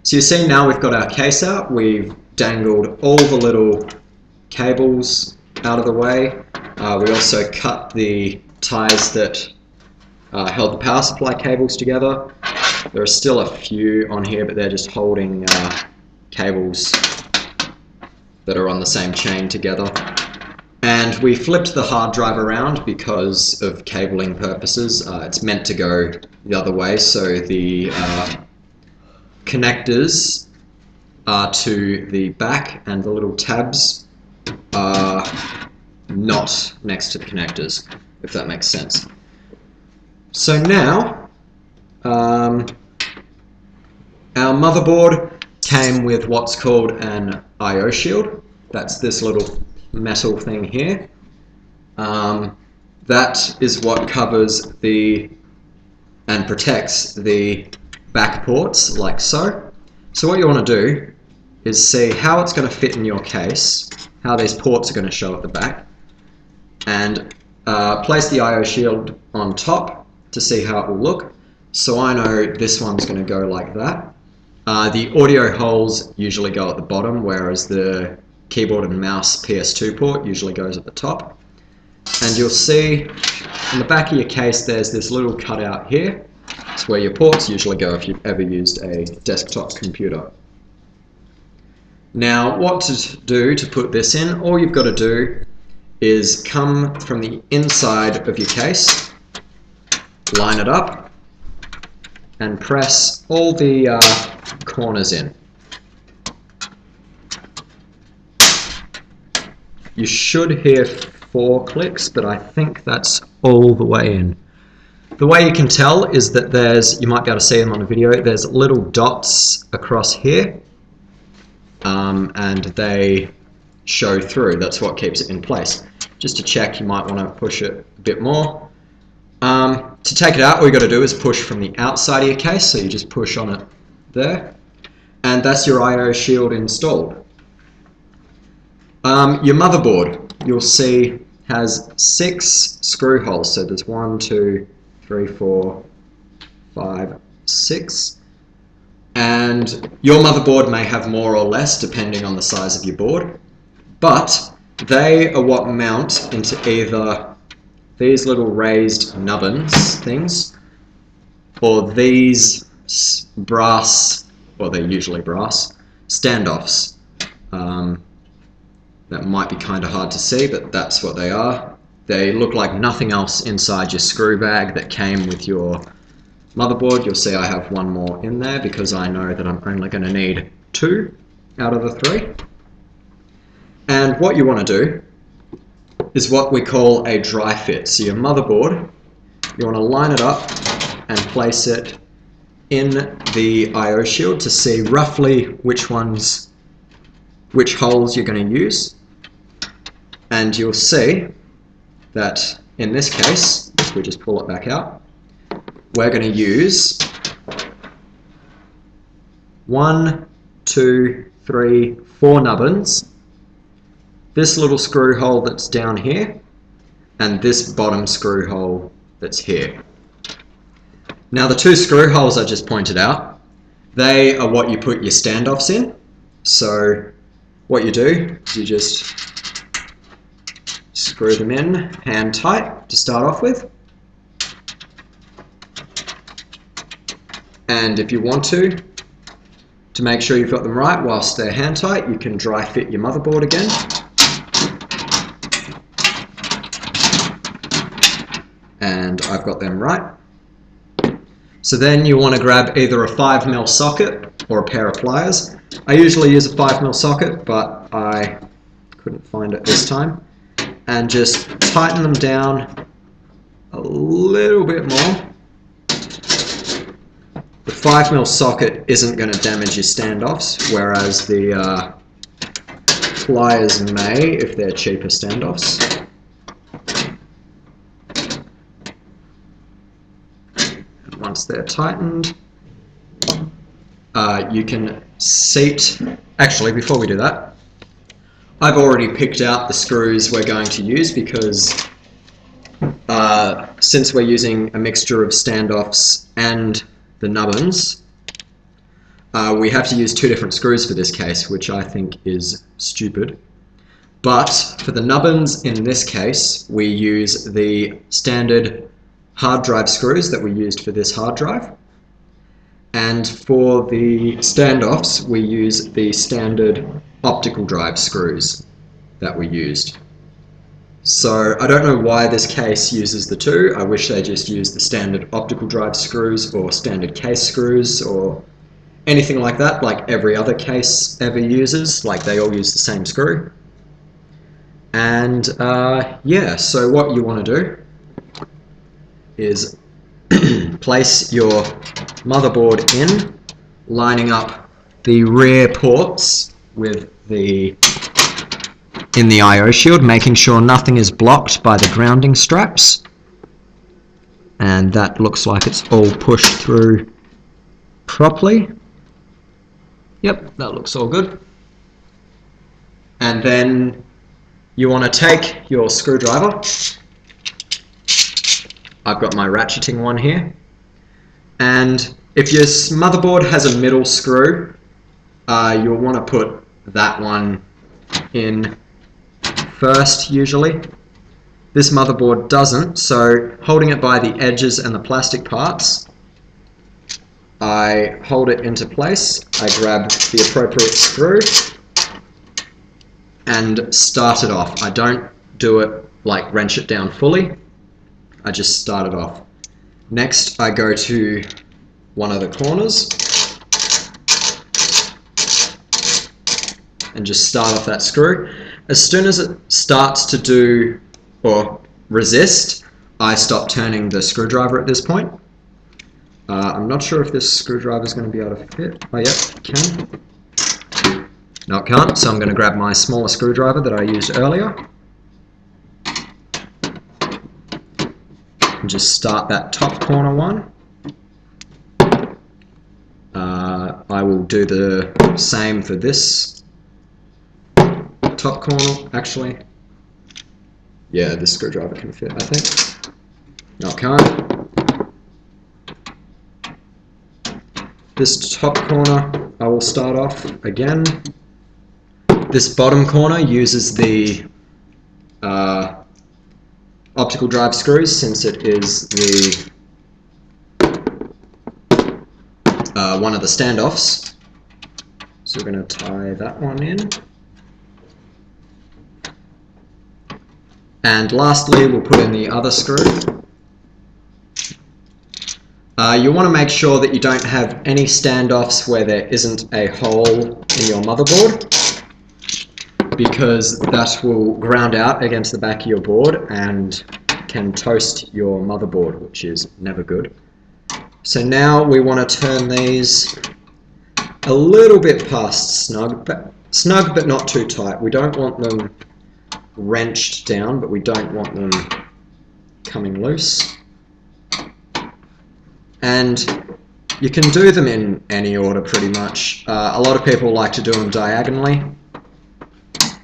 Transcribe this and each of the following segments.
So you see now we've got our case out, we've dangled all the little cables out of the way. We also cut the ties that held the power supply cables together. There are still a few on here, but they're just holding cables that are on the same chain together. And we flipped the hard drive around because of cabling purposes. It's meant to go the other way, so the connectors are to the back and the little tabs are not next to the connectors, if that makes sense. So now, our motherboard came with what's called an I/O shield. That's this little metal thing here. That is what covers and protects the back ports, like so. So what you want to do is see how it's going to fit in your case, how these ports are going to show at the back, and place the I/O shield on top to see how it will look. So I know this one's going to go like that. The audio holes usually go at the bottom, whereas the keyboard and mouse PS2 port usually goes at the top. And you'll see in the back of your case there's this little cutout here. It's where your ports usually go if you've ever used a desktop computer. Now, what to do to put this in? All you've got to do is come from the inside of your case, line it up, and press all the corners in. You should hear 4 clicks, but I think that's all the way in. The way you can tell is that you might be able to see them on the video, there's little dots across here, and they show through. That's what keeps it in place. Just to check, you might want to push it a bit more. To take it out, all you got to do is push from the outside of your case, so you just push on it there, and that's your I/O shield installed. Your motherboard, you'll see, has 6 screw holes. So there's 1, 2, 3, 4, 5, 6. And your motherboard may have more or less depending on the size of your board. But they are what mount into either these little raised nubbins things, or these brass, or they're usually brass, standoffs. That might be kind of hard to see, but that's what they are. They look like nothing else inside your screw bag that came with your motherboard. You'll see I have 1 more in there because I know that I'm only going to need 2 out of the 3. And what you want to do is what we call a dry fit. So your motherboard, you want to line it up and place it in the I/O shield to see roughly which holes you're going to use. And you'll see that in this case, if we just pull it back out, we're going to use 1, 2, 3, 4 nubbins, this little screw hole that's down here, and this bottom screw hole that's here. Now the 2 screw holes I just pointed out, they are what you put your standoffs in. So what you do is you just screw them in hand tight to start off with. And if you want to make sure you've got them right whilst they're hand tight, you can dry fit your motherboard again. And I've got them right. So then you want to grab either a 5mm socket or a pair of pliers. I usually use a 5mm socket, but I couldn't find it this time. And just tighten them down a little bit more. The 5mm socket isn't going to damage your standoffs, whereas the pliers may if they're cheaper standoffs. And once they're tightened, you can seat. Actually, before we do that, I've already picked out the screws we're going to use because since we're using a mixture of standoffs and the nubbins, We have to use two different screws for this case, which I think is stupid. But for the nubbins in this case, we use the standard hard drive screws that we used for this hard drive. And for the standoffs, we use the standard optical drive screws that we used. So I don't know why this case uses the two. I wish they just used the standard optical drive screws or standard case screws or anything like that, like every other case ever uses, like they all use the same screw. And yeah, so what you want to do is place your motherboard in, lining up the rear ports with in the I/O shield, making sure nothing is blocked by the grounding straps. And that looks like it's all pushed through properly. Yep, that looks all good. And then you want to take your screwdriver. I've got my ratcheting one here. And if your motherboard has a middle screw, you'll want to put that one in first usually. This motherboard doesn't, so holding it by the edges and the plastic parts, I hold it into place, I grab the appropriate screw and start it off. I don't do it like wrench it down fully, I just start it off. Next I go to one of the corners and just start off that screw. As soon as it starts to do or resist, I stop turning the screwdriver at this point. I'm not sure if this screwdriver is going to be able to fit. Oh yeah, it can. No, it can't, so I'm going to grab my smaller screwdriver that I used earlier. And just start that top corner one. I will do the same for this top corner, actually. Yeah, this screwdriver can fit, I think. No, it can't. This top corner, I will start off again. This bottom corner uses the optical drive screws, since it is the one of the standoffs. So we're going to tie that one in. And lastly, we'll put in the other screw. You want to make sure that you don't have any standoffs where there isn't a hole in your motherboard, because that will ground out against the back of your board and can toast your motherboard, which is never good. So now we want to turn these a little bit past snug but not too tight. We don't want them wrenched down, but we don't want them coming loose. And you can do them in any order pretty much. A lot of people like to do them diagonally.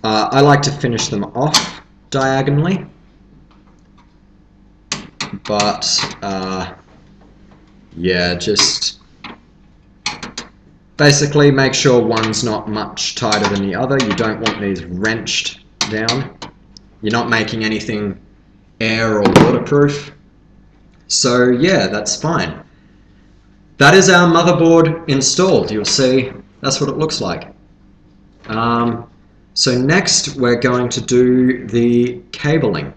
I like to finish them off diagonally, but yeah, just basically make sure one's not much tighter than the other. You don't want these wrenched down. You're not making anything air or waterproof. So yeah, that's fine. That is our motherboard installed. You'll see that's what it looks like. So next we're going to do the cabling.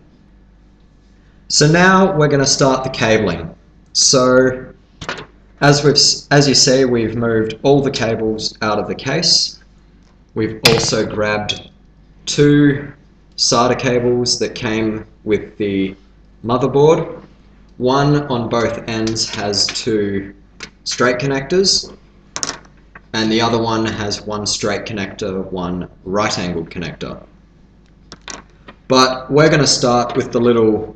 So now we're going to start the cabling. So as you see, we've moved all the cables out of the case. We've also grabbed two SATA cables that came with the motherboard. One on both ends has two straight connectors, and the other one has one straight connector, one right-angled connector. But we're going to start with the little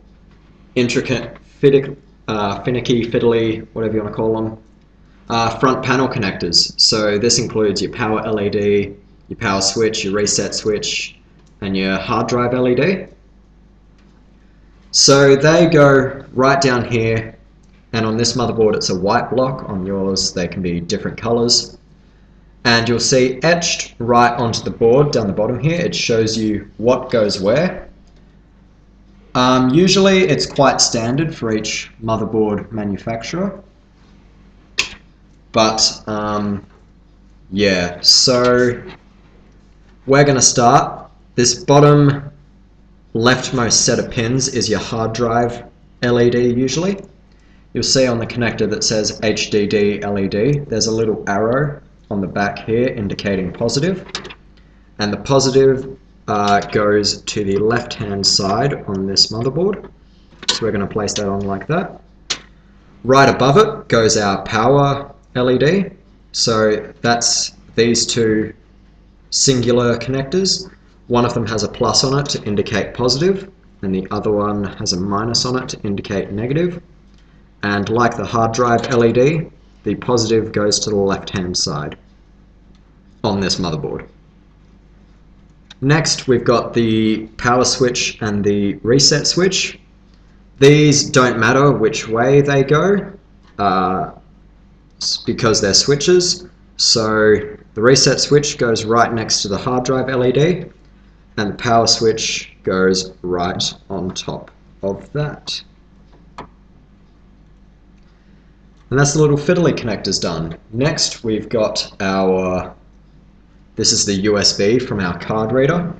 intricate, finicky, fiddly, whatever you want to call them, front panel connectors. So this includes your power LED, your power switch, your reset switch, and your hard drive LED. So they go right down here, and on this motherboard it's a white block. On yours they can be different colors. And you'll see etched right onto the board down the bottom here, it shows you what goes where. Usually it's quite standard for each motherboard manufacturer. But yeah, so we're going to start. This bottom leftmost set of pins is your hard drive LED usually. You'll see on the connector that says HDD LED, there's a little arrow on the back here indicating positive. And the positive goes to the left-hand side on this motherboard. So we're going to place that on like that. Right above it goes our power LED. So that's these two singular connectors. One of them has a plus on it to indicate positive, and the other one has a minus on it to indicate negative. And like the hard drive LED, the positive goes to the left-hand side on this motherboard. Next, we've got the power switch and the reset switch. These don't matter which way they go because they're switches. So the reset switch goes right next to the hard drive LED, and the power switch goes right on top of that. And that's the little fiddly connectors done. Next, we've got our, this is the USB from our card reader.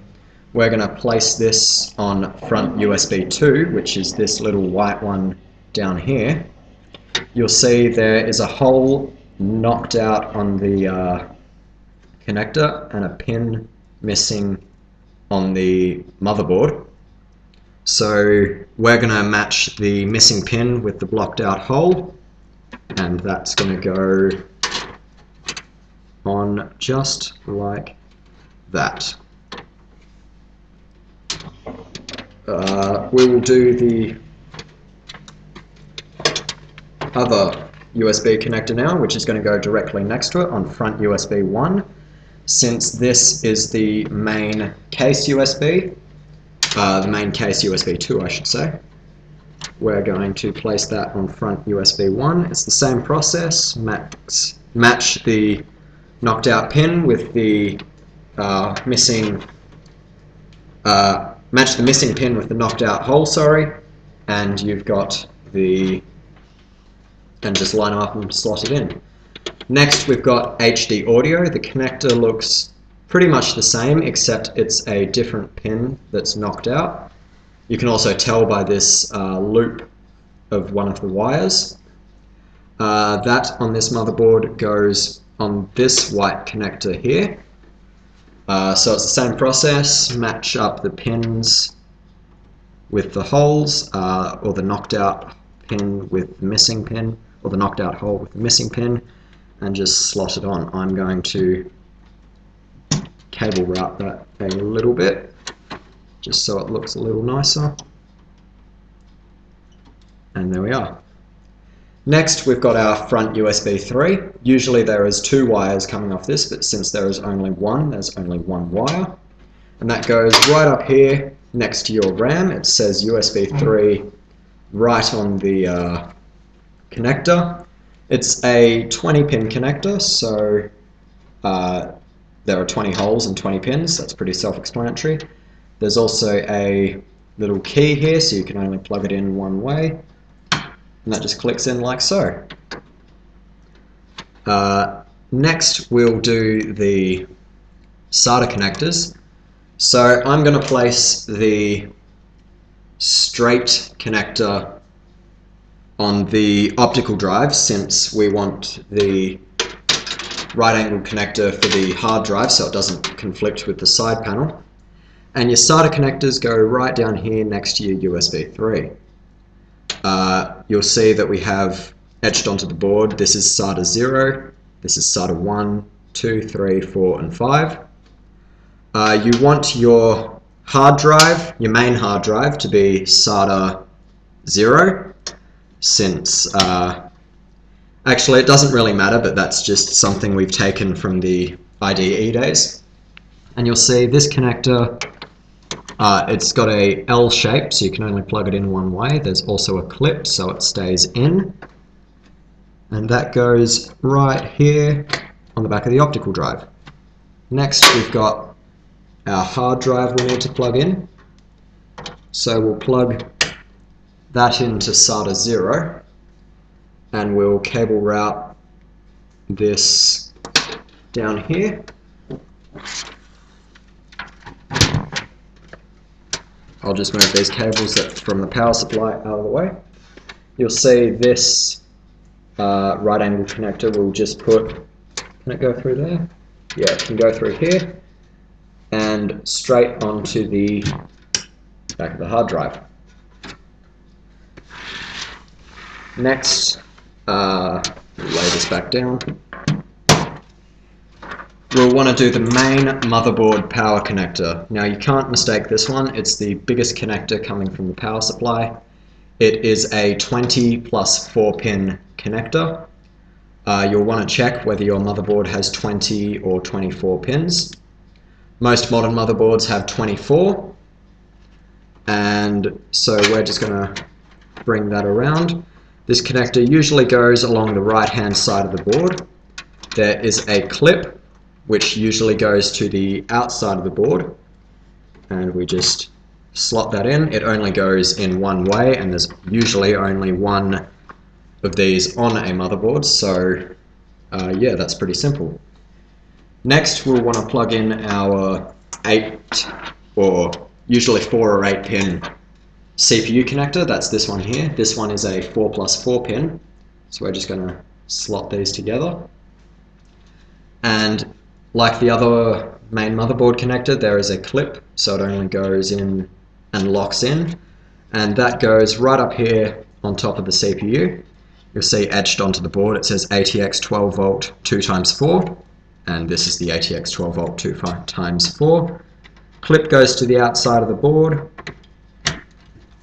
We're going to place this on front USB 2, which is this little white one down here. You'll see there is a hole knocked out on the connector and a pin missing on the motherboard. So we're going to match the missing pin with the blocked out hole, and that's going to go on just like that. We will do the other USB connector now, which is going to go directly next to it on front USB 1. Since this is the main case USB, the main case USB 2 I should say, we're going to place that on front USB 1. It's the same process, match the knocked out pin with the missing pin with the knocked out hole, sorry, and you've got the, and just line up and slot it in. Next we've got HD audio. The connector looks pretty much the same except it's a different pin that's knocked out. You can also tell by this loop of one of the wires. That on this motherboard goes on this white connector here. So it's the same process, match up the pins with the holes, or the knocked out pin with the missing pin, or the knocked out hole with the missing pin, and just slot it on. I'm going to cable route that a little bit, just so it looks a little nicer. And there we are. Next, we've got our front USB 3. Usually there is two wires coming off this, but since there is only one, there's only one wire. And that goes right up here next to your RAM. It says USB 3 right on the connector. It's a 20-pin connector, so there are 20 holes and 20 pins. That's pretty self-explanatory. There's also a little key here, so you can only plug it in one way. And that just clicks in like so. Next we'll do the SATA connectors. So I'm going to place the straight connector on the optical drive, since we want the right angle connector for the hard drive so it doesn't conflict with the side panel. And your SATA connectors go right down here next to your USB 3. You'll see that we have etched onto the board, this is SATA 0, this is SATA 1, 2, 3, 4 and 5. You want your hard drive, your main hard drive, to be SATA 0, since actually it doesn't really matter, but that's just something we've taken from the IDE days. And you'll see this connector, it's got a L shape, so you can only plug it in one way. There's also a clip so it stays in, and that goes right here on the back of the optical drive. Next, we've got our hard drive we need to plug in. So we'll plug that into SATA 0, and we'll cable route this down here. I'll just move these cables from the power supply out of the way. You'll see this right angle connector will just put, can it go through there? Yeah, it can go through here and straight onto the back of the hard drive. Next, lay this back down. We'll want to do the main motherboard power connector. Now you can't mistake this one, it's the biggest connector coming from the power supply. It is a 20 plus 4 pin connector. You'll want to check whether your motherboard has 20 or 24 pins. Most modern motherboards have 24, and so we're just going to bring that around. This connector usually goes along the right hand side of the board. There is a clip which usually goes to the outside of the board, and we just slot that in. It only goes in one way, and there's usually only one of these on a motherboard, so yeah, that's pretty simple. Next, we'll want to plug in our 8 or usually 4 or 8 pin CPU connector. That's this one here. This one is a 4 plus 4 pin, so we're just going to slot these together. And like the other main motherboard connector, there is a clip, so it only goes in and locks in, and that goes right up here on top of the CPU. You'll see etched onto the board it says ATX 12 volt 2x4, and this is the ATX 12 volt 2x4. Clip goes to the outside of the board,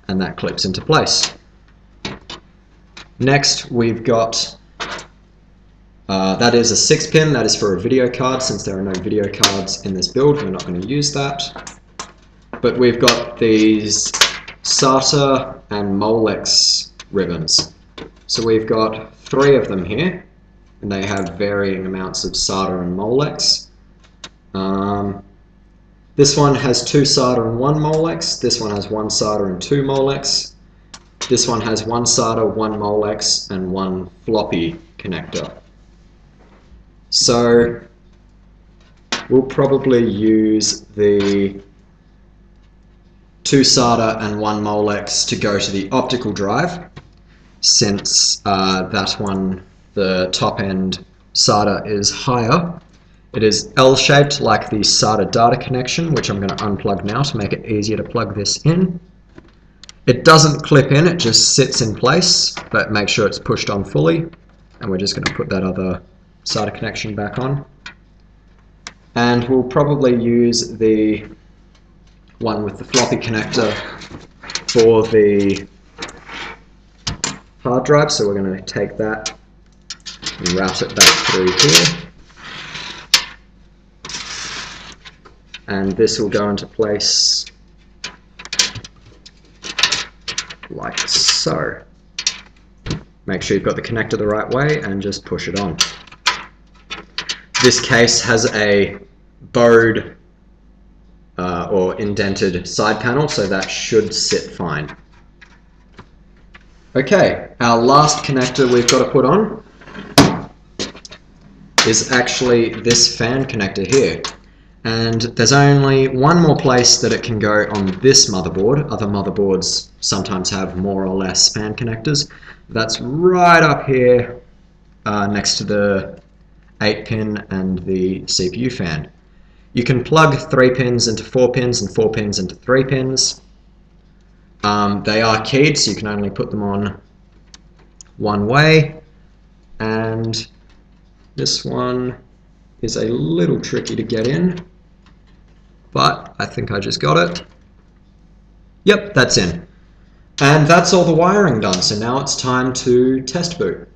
and that clips into place. Next, we've got that is a 6 pin, that is for a video card. Since there are no video cards in this build, we're not going to use that. But we've got these SATA and Molex ribbons. So we've got 3 of them here, and they have varying amounts of SATA and Molex. This one has 2 SATA and 1 Molex. This one has 1 SATA and 2 Molex. This one has 1 SATA, 1 Molex, and 1 floppy connector. So we'll probably use the 2 SATA and 1 Molex to go to the optical drive, since that one, the top end SATA is higher. It is L-shaped like the SATA data connection, which I'm going to unplug now to make it easier to plug this in. It doesn't clip in, it just sits in place, but make sure it's pushed on fully. And we're just going to put that other SATA connection back on. And we'll probably use the one with the floppy connector for the hard drive, so we're going to take that and route it back through here. And this will go into place like so. Make sure you've got the connector the right way and just push it on. This case has a bowed or indented side panel, so that should sit fine. Okay, our last connector we've got to put on is actually this fan connector here. And there's only one more place that it can go on this motherboard. Other motherboards sometimes have more or less fan connectors. That's right up here next to the 8 pin and the CPU fan. You can plug 3 pins into 4 pins and 4 pins into 3 pins. They are keyed, so you can only put them on one way. And this one is a little tricky to get in, but I think I just got it. Yep, that's in. And that's all the wiring done, so now it's time to test boot.